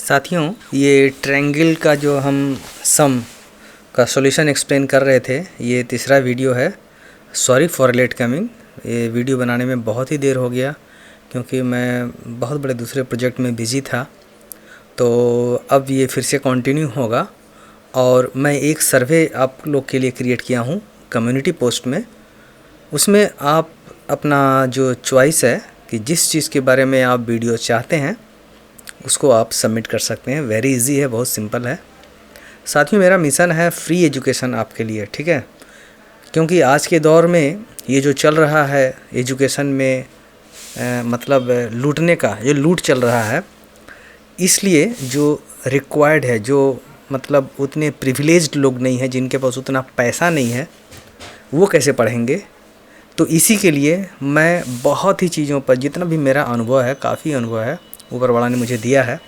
साथियों, ये ट्रायंगल का जो हम सम का सॉल्यूशन एक्सप्लेन कर रहे थे, ये तीसरा वीडियो है। Sorry for late coming. ये वीडियो बनाने में बहुत ही देर हो गया क्योंकि मैं बहुत बड़े दूसरे प्रोजेक्ट में बिज़ी था। तो अब ये फिर से कंटिन्यू होगा और मैं एक सर्वे आप लोग के लिए क्रिएट किया हूँ कम्युनिटी पोस्ट में। उसमें आप अपना जो चॉइस है कि जिस चीज़ के बारे में आप वीडियो चाहते हैं उसको आप सबमिट कर सकते हैं। वेरी इजी है, बहुत सिंपल है। साथियों, मेरा मिशन है फ्री एजुकेशन आपके लिए, ठीक है। क्योंकि आज के दौर में ये जो चल रहा है एजुकेशन में मतलब लूटने का ये लूट चल रहा है, इसलिए जो रिक्वायर्ड है, जो मतलब उतने प्रिविलेज्ड लोग नहीं हैं, जिनके पास उतना पैसा नहीं है, वो कैसे पढ़ेंगे। तो इसी के लिए मैं बहुत ही चीज़ों पर जितना भी मेरा अनुभव है, काफ़ी अनुभव है ऊपर वाला ने मुझे दिया है,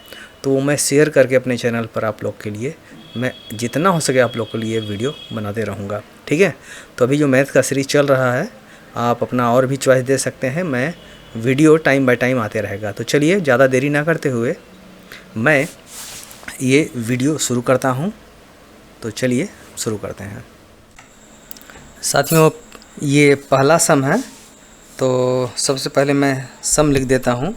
तो वो मैं शेयर करके अपने चैनल पर आप लोग के लिए मैं जितना हो सके आप लोग के लिए वीडियो बनाते रहूँगा, ठीक है। तो अभी जो मैथ का सीरीज़ चल रहा है, आप अपना और भी चॉइस दे सकते हैं। मैं वीडियो टाइम बाय टाइम आते रहेगा। तो चलिए, ज़्यादा देरी ना करते हुए मैं ये वीडियो शुरू करता हूँ। तो चलिए शुरू करते हैं। साथियों, ये पहला सम है, तो सबसे पहले मैं सम लिख देता हूँ।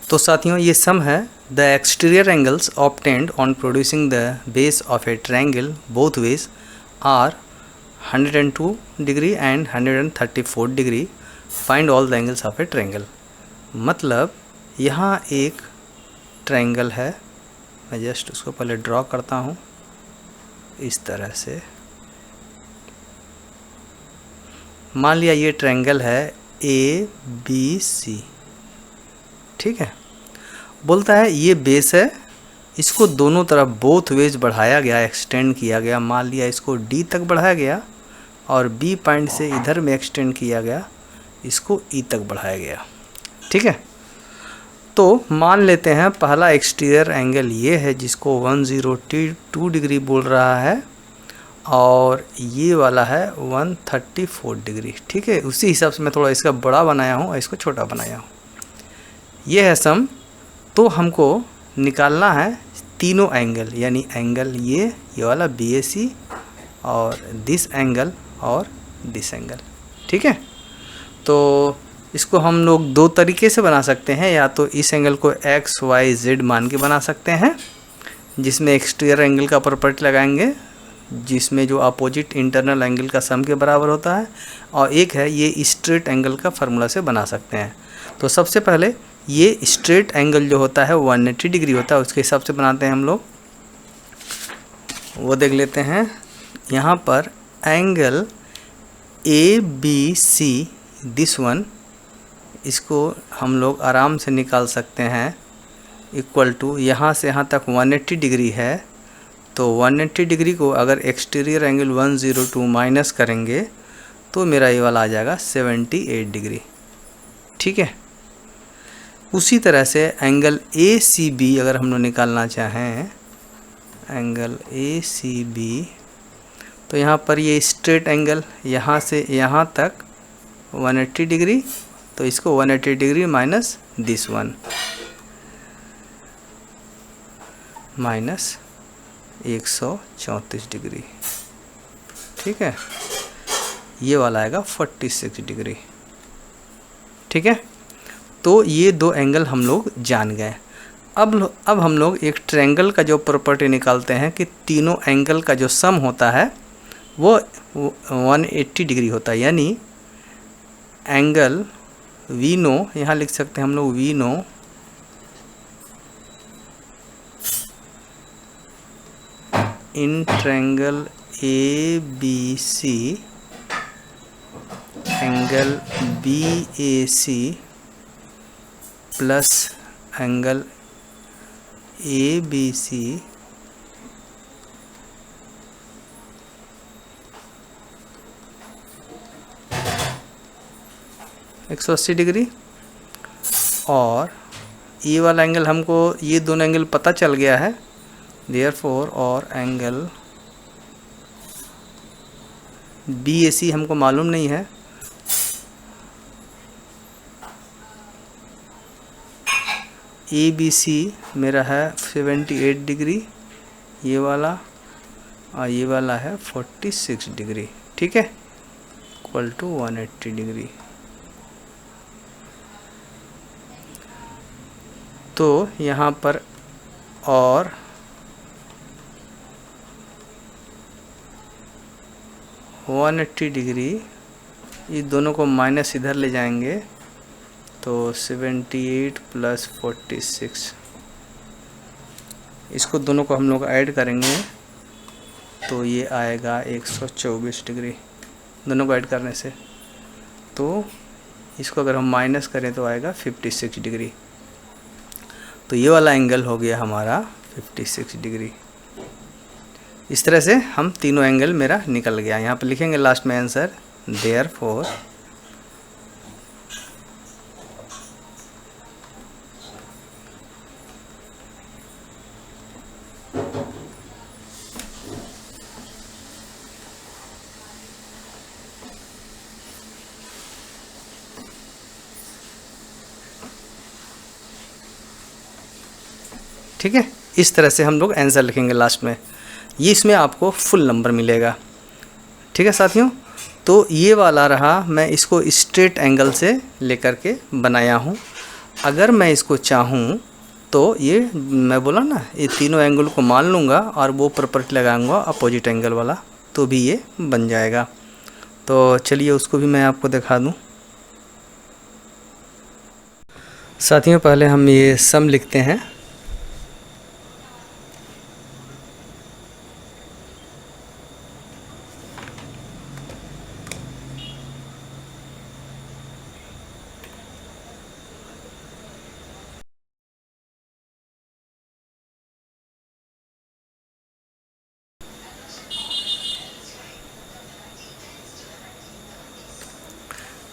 तो साथियों, ये सम है the exterior angles obtained on producing the base of a triangle both ways are 102 degree and 134 degree. Find all the angles of a triangle. मतलब यहाँ एक ट्रायंगल है, मैं जस्ट उसको पहले ड्रॉ करता हूँ इस तरह से। मान लिया ये ट्रायंगल है ABC, ठीक है। बोलता है ये बेस है, इसको दोनों तरफ बोथ वेज बढ़ाया गया, एक्सटेंड किया गया। मान लिया इसको D तक बढ़ाया गया और B पॉइंट से इधर में एक्सटेंड किया गया, इसको E तक बढ़ाया गया, ठीक है। तो मान लेते हैं पहला एक्सटीरियर एंगल ये है जिसको 102 डिग्री बोल रहा है और ये वाला है 134 डिग्री, ठीक है। उसी हिसाब से मैं थोड़ा इसका बड़ा बनाया हूँ और इसको छोटा बनाया हूँ। ये है सम। तो हमको निकालना है तीनों एंगल, यानी एंगल ये वाला BAC और दिस एंगल और दिस एंगल, ठीक है। तो इसको हम लोग दो तरीके से बना सकते हैं। या तो इस एंगल को XYZ मान के बना सकते हैं, जिसमें एक्सटीरियर एंगल का प्रॉपर्टी लगाएंगे, जिसमें जो अपोजिट इंटरनल एंगल का सम के बराबर होता है। और एक है ये स्ट्रेट एंगल का फार्मूला से बना सकते हैं। तो सबसे पहले ये स्ट्रेट एंगल जो होता है 180 डिग्री होता है, उसके हिसाब से बनाते हैं हम लोग। वो देख लेते हैं। यहाँ पर एंगल ABC दिस वन, इसको हम लोग आराम से निकाल सकते हैं इक्वल टू, यहाँ से यहाँ तक 180 डिग्री है। तो 180 डिग्री को अगर एक्सटीरियर एंगल 102 माइनस करेंगे तो मेरा ये वाला आ जाएगा 78 डिग्री, ठीक है। उसी तरह से एंगल ACB अगर हम लोग निकालना चाहें, एंगल ACB, तो यहाँ पर ये स्ट्रेट एंगल यहाँ से यहाँ तक 180 डिग्री, तो इसको 180 degree minus this one minus 134 degree, ठीक है। ये वाला आएगा 46 डिग्री, ठीक है। तो ये दो एंगल हम लोग जान गए। अब हम लोग एक ट्रायंगल का जो प्रॉपर्टी निकालते हैं कि तीनों एंगल का जो सम होता है वो 180 डिग्री होता है। यानी एंगल V0 यहाँ लिख सकते हैं हम लोग, V0 in triangle ABC angle BAC plus angle A B C 180 degree, और ये वाला एंगल हमको, ये दोनों एंगल पता चल गया है, देयरफॉर और एंगल बी ए सी हमको मालूम नहीं है, ए बी सी मेरा है 78 डिग्री ये वाला, और ये वाला है 46 डिग्री, ठीक है, इक्वल टू 180 डिग्री। तो यहाँ पर और वन 180 डिग्री, इस दोनों को माइनस इधर ले जाएंगे तो 78 प्लस 46, इसको दोनों को हम लोग ऐड करेंगे तो ये आएगा 124 डिग्री दोनों को ऐड करने से। तो इसको अगर हम माइनस करें तो आएगा 56 डिग्री। तो ये वाला एंगल हो गया हमारा 56 डिग्री। इस तरह से हम तीनों एंगल मेरा निकल गया। यहाँ पर लिखेंगे लास्ट में आंसर, देयरफॉर ठीक है। इस तरह से हम लोग आंसर लिखेंगे लास्ट में, ये इसमें आपको फुल नंबर मिलेगा। ठीक है साथियों, तो ये वाला रहा, मैं इसको स्ट्रेट एंगल से लेकर के बनाया हूँ। अगर मैं इसको चाहूँ तो ये मैं बोला ना, ये तीनों एंगल को मान लूँगा और वो प्रॉपर्टी लगाऊंगा अपोजिट एंगल वाला, तो भी ये बन जाएगा। तो चलिए उसको भी मैं आपको दिखा दूँ। साथियों पहले हम ये सम लिखते हैं।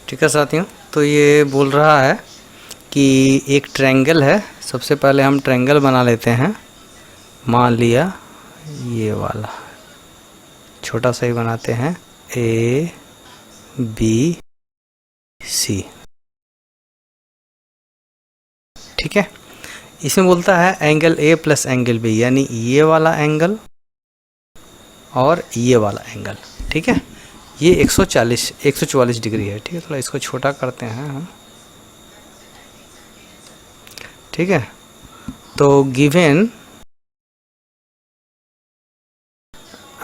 ठीक है साथियों, तो ये बोल रहा है कि एक ट्रायंगल है। सबसे पहले हम ट्रायंगल बना लेते हैं। मान लिया ये वाला छोटा सा ही बनाते हैं, ए बी सी। ठीक है, इसमें बोलता है angle A plus angle B, यानी ये वाला एंगल और ये वाला एंगल। ठीक है, ये 144 डिग्री है। ठीक है, थोड़ा इसको छोटा करते हैं हम। ठीक है, तो गिवन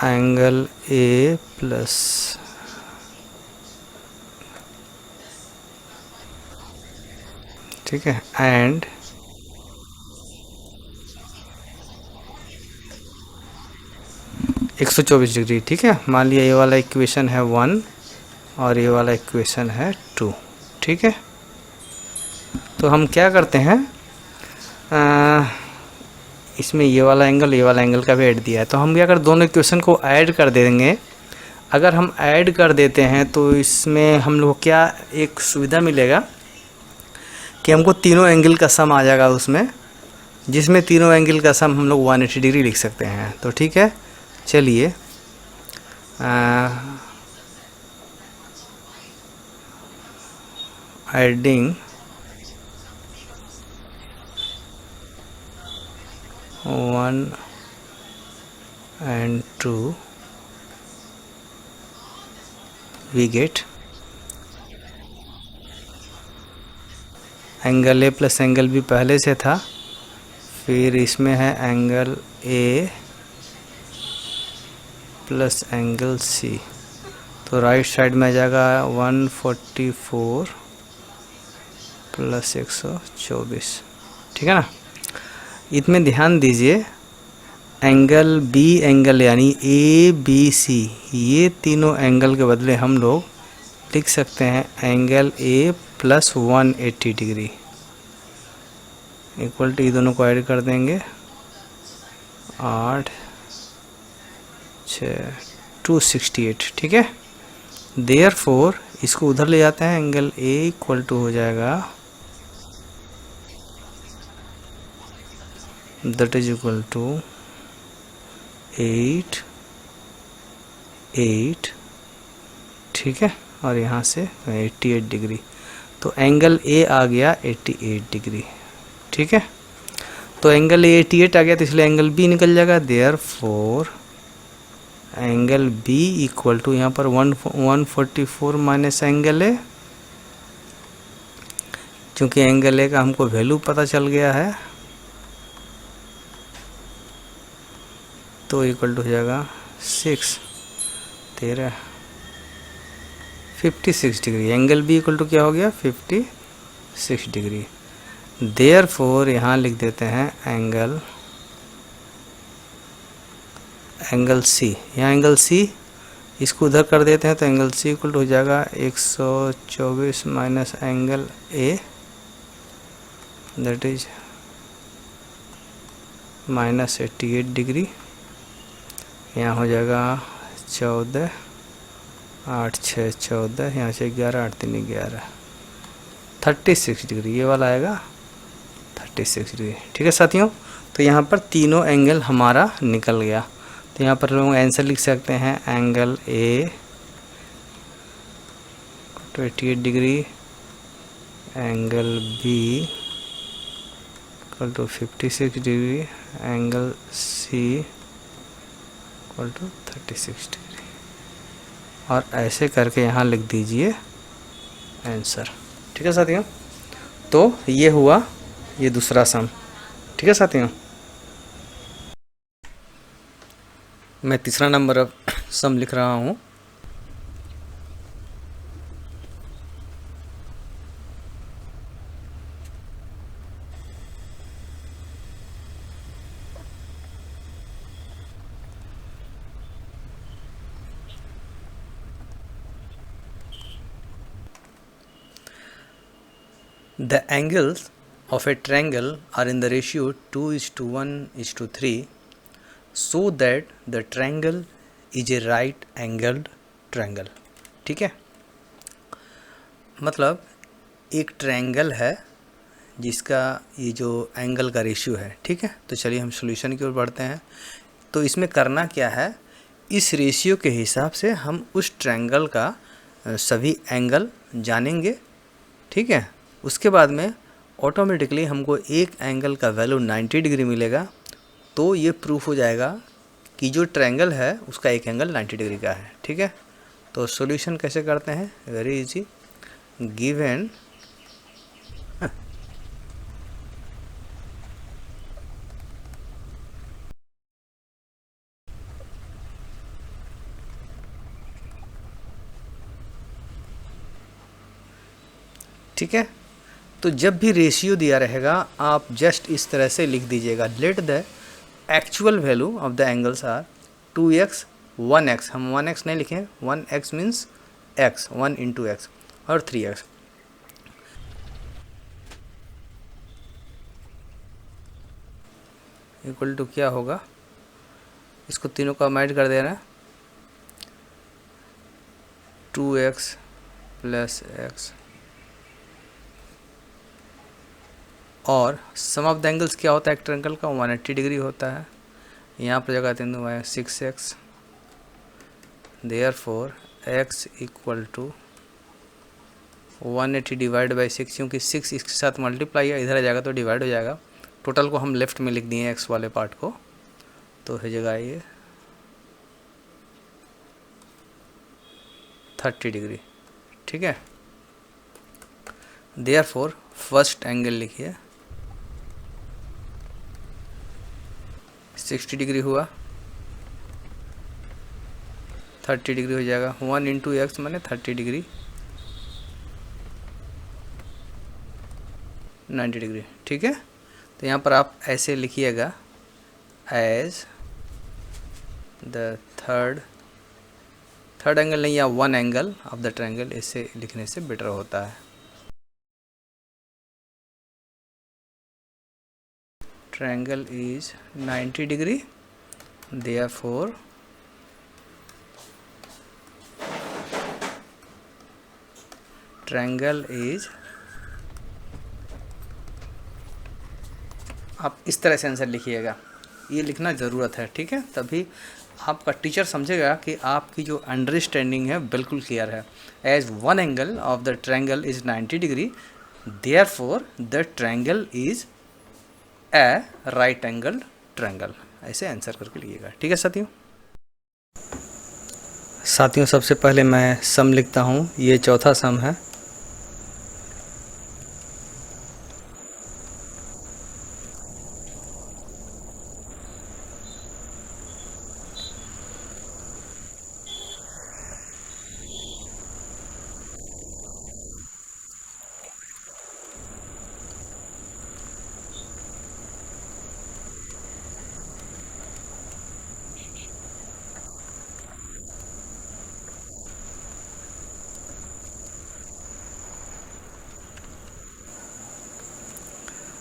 एंगल ए प्लस ठीक है एंड एक 124 डिग्री। ठीक है, मान लिया ये वाला इक्वेशन है 1 और ये वाला इक्वेशन है 2। ठीक है, तो हम क्या करते हैं, इसमें ये वाला एंगल का भी ऐड दिया है, तो हम क्या कर दोनों इक्वेशन को ऐड कर देंगे। अगर हम ऐड कर देते हैं तो इसमें हम लोग क्या एक सुविधा मिलेगा कि हमको तीनों एंगल का सम आ जाएगा उसमें, जिसमें तीनों एंगल का सम हम लोग 180 डिग्री लिख सकते हैं। तो ठीक है, चलिए adding 1 and 2 we get angle A plus angle B पहले से था, फिर इसमें है angle A plus angle C. तो राइट साइड में आ जाएगा 144 प्लस 124। ठीक है ना, इसमें ध्यान दीजिए, एंगल बी एंगल यानी ए बी सी, ये तीनों एंगल के बदले हम लोग लिख सकते हैं angle A plus 180 degree. Equal to, ये दोनों को ऐड कर देंगे, 8 6 268, ठीक है। देयरफॉर इसको उधर ले जाते हैं, एंगल ए इक्वल टू हो जाएगा, दैट इज इक्वल टू 8 8, ठीक है, और यहाँ से 88 डिग्री। तो एंगल ए आ गया 88 डिग्री, ठीक है। तो एंगल ए 88 आ गया, तो इसलिए एंगल बी निकल जाएगा। Therefore angle B equal to, यहाँ पर 144 माइनस एंगल ए, क्योंकि एंगल ए का हमको वैल्यू पता चल गया है, तो इक्वल टू हो जाएगा 56 degree. Angle B equal to क्या हो गया, 56 डिग्री। देयरफॉर यहाँ लिख देते हैं एंगल सी, यहाँ एंगल सी इसको उधर कर देते हैं, तो एंगल सी इक्वल टू हो जाएगा 124 minus angle A, that is -88 degree. यहाँ हो जाएगा 14 8 6 14, यहाँ से 11 8 3 11, 36 डिग्री, ये वाला आएगा 36 डिग्री, ठीक है साथियों। तो यहाँ पर तीनों एंगल हमारा निकल गया। तो यहाँ पर लोग आंसर लिख सकते हैं, angle A 88 degree, angle B equal to 56 degree, angle C equal to 36 degree, और ऐसे करके यहाँ लिख दीजिए आंसर, ठीक है साथियों। तो ये हुआ ये दूसरा सम, ठीक है साथियों। मैं तीसरा नंबर अब सम लिख रहा हूँ। The angles of a triangle are in the ratio 2:1:3, so that the triangle is a right angled triangle, ठीक है। मतलब एक ट्रायंगल है जिसका ये जो एंगल का रेशियो है, ठीक है। तो चलिए हम सॉल्यूशन की ओर बढ़ते हैं। तो इसमें करना क्या है, इस रेशियो के हिसाब से हम उस ट्रायंगल का सभी एंगल जानेंगे, ठीक है। उसके बाद में ऑटोमेटिकली हमको एक एंगल का वैल्यू 90 डिग्री मिलेगा, तो ये प्रूफ हो जाएगा कि जो ट्रायंगल है उसका एक एंगल 90 डिग्री का है, ठीक है। तो सॉल्यूशन कैसे करते हैं, वेरी इजी। गिवन ठीक है। तो जब भी रेशियो दिया रहेगा आप जस्ट इस तरह से लिख दीजिएगा, let the actual value of the angles are 2x 1x, हम 1x नहीं लिखें, 1x means x, 1 into x, और 3x। इक्वल टू क्या होगा, इसको तीनों को ऐड कर देना, 2x प्लस x, और सम ऑफ द एंगल्स क्या होता है एक ट्रायंगल का, 180 डिग्री होता है। यहाँ पर जगह तीन 6x, therefore x equal to 180 divide by 6, क्योंकि 6 इसके साथ मल्टीप्लाई है, इधर आ जाएगा तो डिवाइड हो जाएगा। टोटल को हम लेफ्ट में लिख दिए x वाले पार्ट को, तो हो जाएगा ये 30 डिग्री, ठीक है। देयरफॉर फर्स्ट एंगल लिखिए 60 डिग्री हुआ, 30 डिग्री हो जाएगा, 1 इंटू एक्स मैंने 30 डिग्री, 90 डिग्री, ठीक है। तो यहाँ पर आप ऐसे लिखिएगा, एज द थर्ड एंगल नहीं, या one angle of the triangle, ऐसे लिखने से बेटर होता है। triangle is 90 degree, therefore triangle is, आप इस तरह से आंसर लिखिएगा, ये लिखना ज़रूरत है, ठीक है, तभी आपका टीचर समझेगा कि आपकी जो अंडरस्टैंडिंग है बिल्कुल क्लियर है। As one angle of the triangle is 90 degree, therefore the triangle is a right angle triangle, ऐसे आंसर करके लिखिएगा, ठीक है साथियों। साथियों सबसे पहले मैं सम लिखता हूँ, ये चौथा सम है।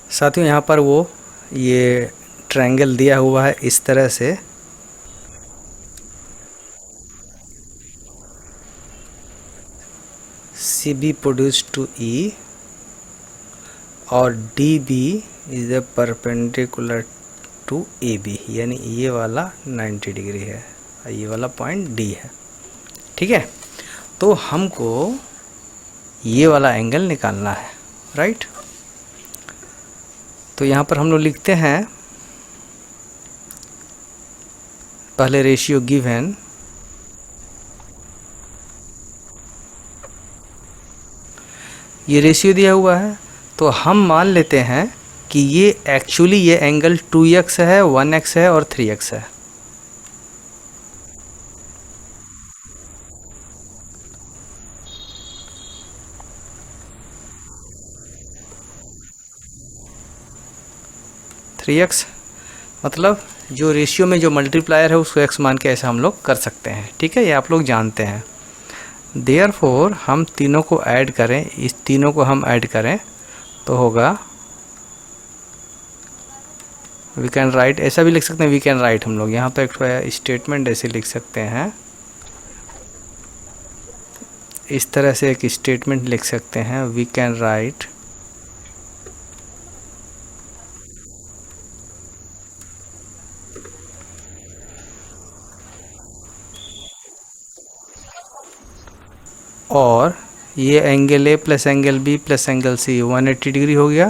साथियों यहाँ पर ये ट्रायंगल दिया हुआ है इस तरह से, C B produce to E और D B is a perpendicular to A B, यानी ये वाला 90 डिग्री है, ये वाला पॉइंट डी है, ठीक है। तो हमको ये वाला एंगल निकालना है, राइट। तो यहाँ पर हम लोग लिखते हैं पहले रेशियो गिवन, ये रेशियो दिया हुआ है, तो हम मान लेते हैं कि ये एक्चुअली ये एंगल 2x है, 1x है और 3x है। x मतलब जो रेशियो में जो मल्टीप्लायर है उसको x मान के ऐसा हम लोग कर सकते हैं, ठीक है, ये आप लोग जानते हैं। देयरफॉर हम तीनों को ऐड करें, इस तीनों को हम ऐड करें तो होगा, वी कैन राइट, ऐसा भी लिख सकते हैं, वी कैन राइट हम लोग यहाँ तो एक स्टेटमेंट ऐसे लिख सकते हैं, इस तरह से एक स्टेटमेंट लिख सकते हैं, वी कैन राइट और ये angle A plus angle B plus angle C 180 degree हो गया,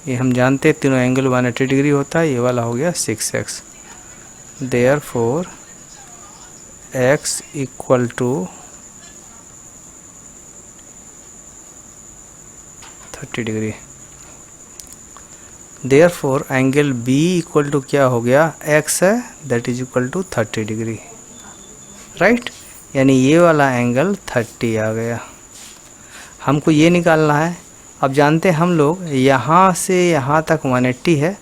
ये हम जानते हैं तीनों एंगल 180 डिग्री होता है, ये वाला हो गया 6x, therefore x equal to 30 degree, therefore angle b equal to क्या हो गया, x है, that is equal to 30 degree, right, यानी ये वाला एंगल 30 आ गया। हमको ये निकालना है। अब जानते हैं हम लोग यहाँ से यहाँ तक 180 है,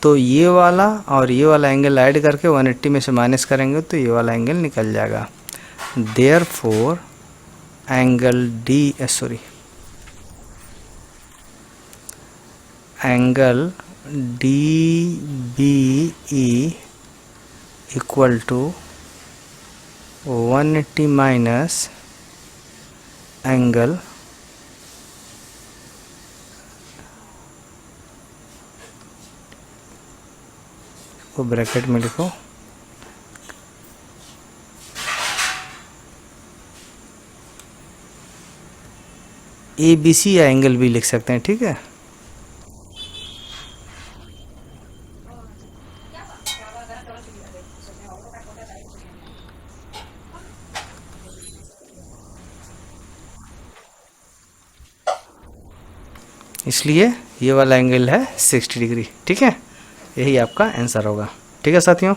तो ये वाला और ये वाला एंगल ऐड करके 180 में से माइनस करेंगे तो ये वाला एंगल निकल जाएगा। Therefore angle angle D B E equal to 180 minus angle को ब्रैकेट में लिखो ABC या एंगल भी लिख सकते हैं, ठीक है। इसलिए ये वाला एंगल है 60 डिग्री, ठीक है, यही आपका आंसर होगा, ठीक है साथियों।